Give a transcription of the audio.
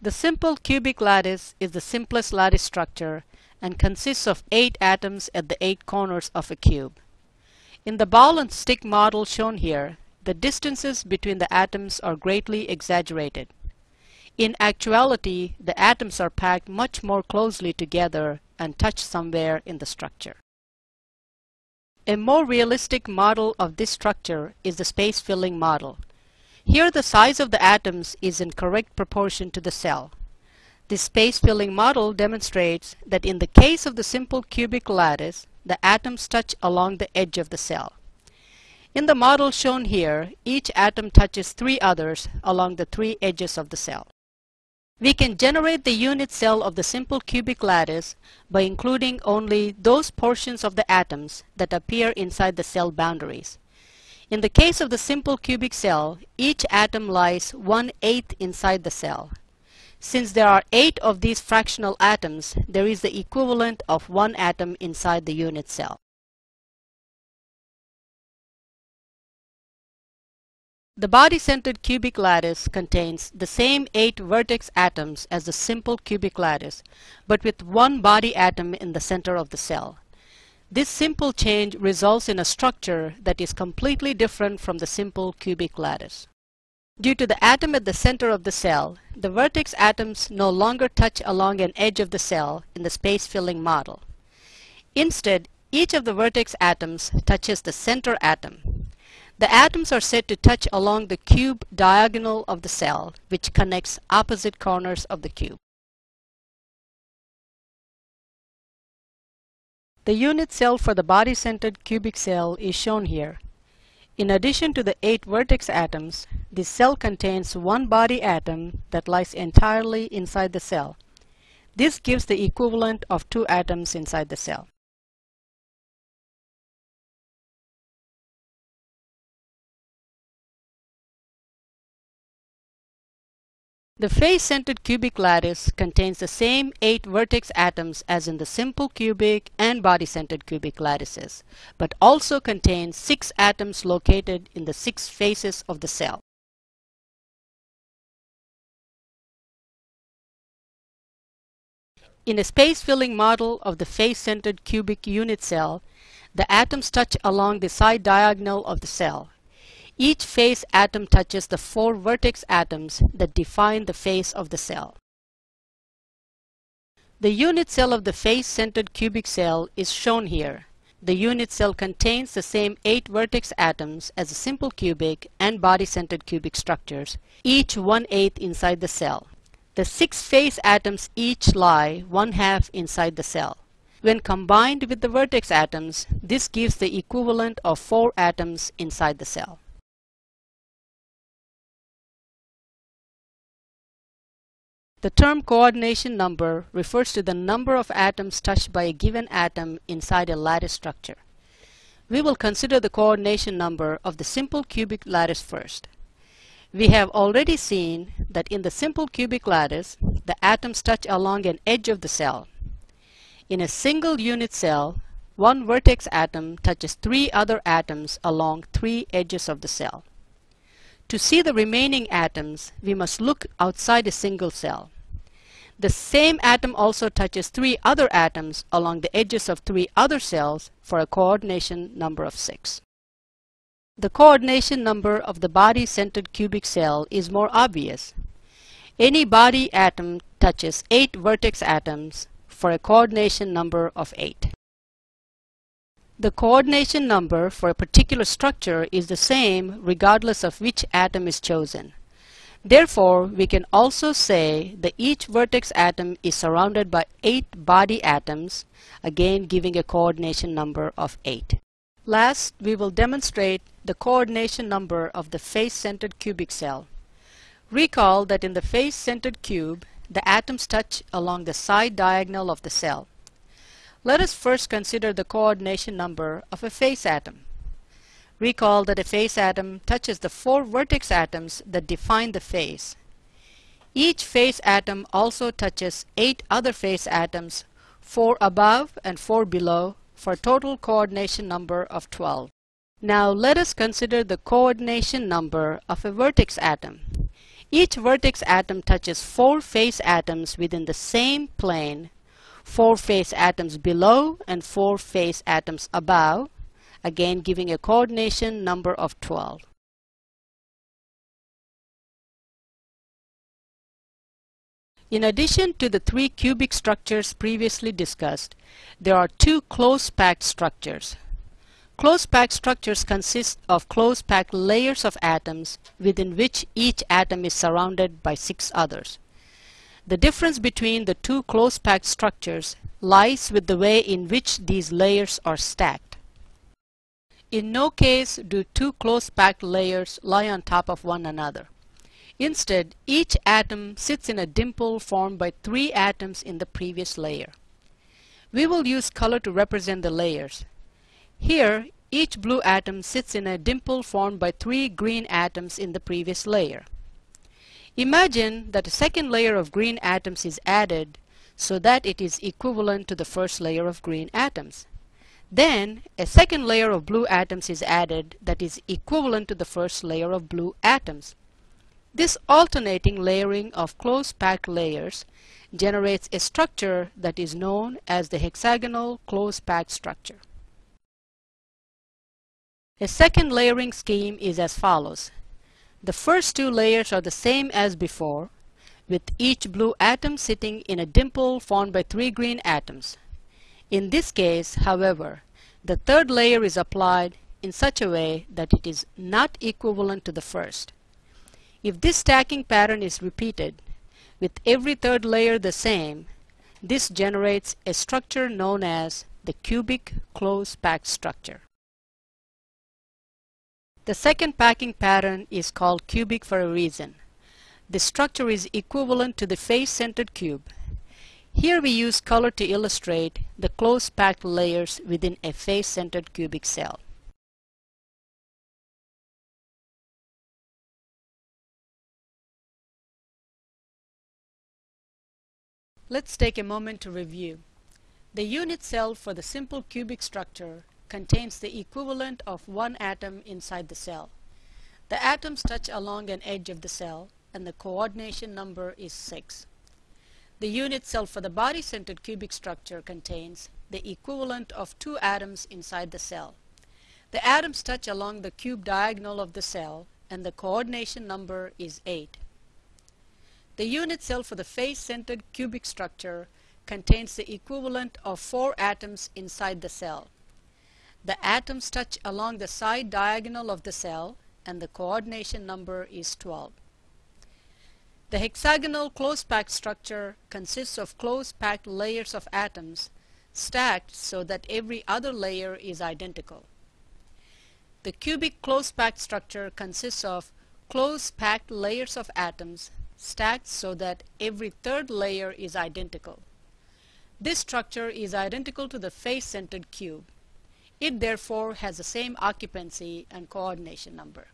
The simple cubic lattice is the simplest lattice structure and consists of 8 atoms at the 8 corners of a cube. In the ball and stick model shown here, the distances between the atoms are greatly exaggerated. In actuality, the atoms are packed much more closely together and touch somewhere in the structure. A more realistic model of this structure is the space-filling model. Here the size of the atoms is in correct proportion to the cell. This space-filling model demonstrates that in the case of the simple cubic lattice, the atoms touch along the edge of the cell. In the model shown here, each atom touches 3 others along the 3 edges of the cell. We can generate the unit cell of the simple cubic lattice by including only those portions of the atoms that appear inside the cell boundaries. In the case of the simple cubic cell, each atom lies 1/8 inside the cell. Since there are 8 of these fractional atoms, there is the equivalent of 1 atom inside the unit cell. The body-centered cubic lattice contains the same 8 vertex atoms as the simple cubic lattice, but with 1 body atom in the center of the cell. This simple change results in a structure that is completely different from the simple cubic lattice. Due to the atom at the center of the cell, the vertex atoms no longer touch along an edge of the cell in the space-filling model. Instead, each of the vertex atoms touches the center atom. The atoms are said to touch along the cube diagonal of the cell, which connects opposite corners of the cube. The unit cell for the body-centered cubic cell is shown here. In addition to the 8 vertex atoms, this cell contains 1 body atom that lies entirely inside the cell. This gives the equivalent of 2 atoms inside the cell. The face-centered cubic lattice contains the same 8 vertex atoms as in the simple cubic and body-centered cubic lattices, but also contains 6 atoms located in the 6 faces of the cell. In a space-filling model of the face-centered cubic unit cell, the atoms touch along the side diagonal of the cell. Each face atom touches the 4 vertex atoms that define the face of the cell. The unit cell of the face-centered cubic cell is shown here. The unit cell contains the same 8 vertex atoms as the simple cubic and body-centered cubic structures, each 1/8 inside the cell. The 6 face atoms each lie 1/2 inside the cell. When combined with the vertex atoms, this gives the equivalent of 4 atoms inside the cell. The term coordination number refers to the number of atoms touched by a given atom inside a lattice structure. We will consider the coordination number of the simple cubic lattice first. We have already seen that in the simple cubic lattice, the atoms touch along an edge of the cell. In a single unit cell, 1 vertex atom touches 3 other atoms along 3 edges of the cell. To see the remaining atoms, we must look outside a single cell. The same atom also touches 3 other atoms along the edges of 3 other cells for a coordination number of 6. The coordination number of the body-centered cubic cell is more obvious. Any body atom touches 8 vertex atoms for a coordination number of 8. The coordination number for a particular structure is the same regardless of which atom is chosen. Therefore, we can also say that each vertex atom is surrounded by 8 body atoms, again giving a coordination number of 8. Last, we will demonstrate the coordination number of the face-centered cubic cell. Recall that in the face-centered cube, the atoms touch along the side diagonal of the cell. Let us first consider the coordination number of a face atom. Recall that a face atom touches the 4 vertex atoms that define the face. Each face atom also touches 8 other face atoms, 4 above and 4 below, for a total coordination number of 12. Now let us consider the coordination number of a vertex atom. Each vertex atom touches 4 face atoms within the same plane, 4 face atoms below and 4 face atoms above, again giving a coordination number of 12. In addition to the 3 cubic structures previously discussed, there are 2 close-packed structures. Close-packed structures consist of close-packed layers of atoms within which each atom is surrounded by 6 others. The difference between the 2 close-packed structures lies with the way in which these layers are stacked. In no case do 2 close-packed layers lie on top of one another. Instead, each atom sits in a dimple formed by 3 atoms in the previous layer. We will use color to represent the layers. Here, each blue atom sits in a dimple formed by 3 green atoms in the previous layer. Imagine that a second layer of green atoms is added so that it is equivalent to the first layer of green atoms. Then, a second layer of blue atoms is added that is equivalent to the first layer of blue atoms. This alternating layering of close-packed layers generates a structure that is known as the hexagonal close-packed structure. A second layering scheme is as follows. The first 2 layers are the same as before, with each blue atom sitting in a dimple formed by 3 green atoms. In this case, however, the third layer is applied in such a way that it is not equivalent to the first. If this stacking pattern is repeated, with every third layer the same, this generates a structure known as the cubic close-packed structure. The second packing pattern is called cubic for a reason. The structure is equivalent to the face-centered cube. Here we use color to illustrate the close-packed layers within a face-centered cubic cell. Let's take a moment to review. The unit cell for the simple cubic structure contains the equivalent of 1 atom inside the cell. The atoms touch along an edge of the cell and the coordination number is 6. The unit cell for the body-centered cubic structure contains the equivalent of 2 atoms inside the cell. The atoms touch along the cube diagonal of the cell and the coordination number is 8. The unit cell for the face-centered cubic structure contains the equivalent of 4 atoms inside the cell. The atoms touch along the side diagonal of the cell and the coordination number is 12. The hexagonal close-packed structure consists of close-packed layers of atoms stacked so that every other layer is identical. The cubic close-packed structure consists of close-packed layers of atoms stacked so that every third layer is identical. This structure is identical to the face-centered cube. It therefore has the same occupancy and coordination number.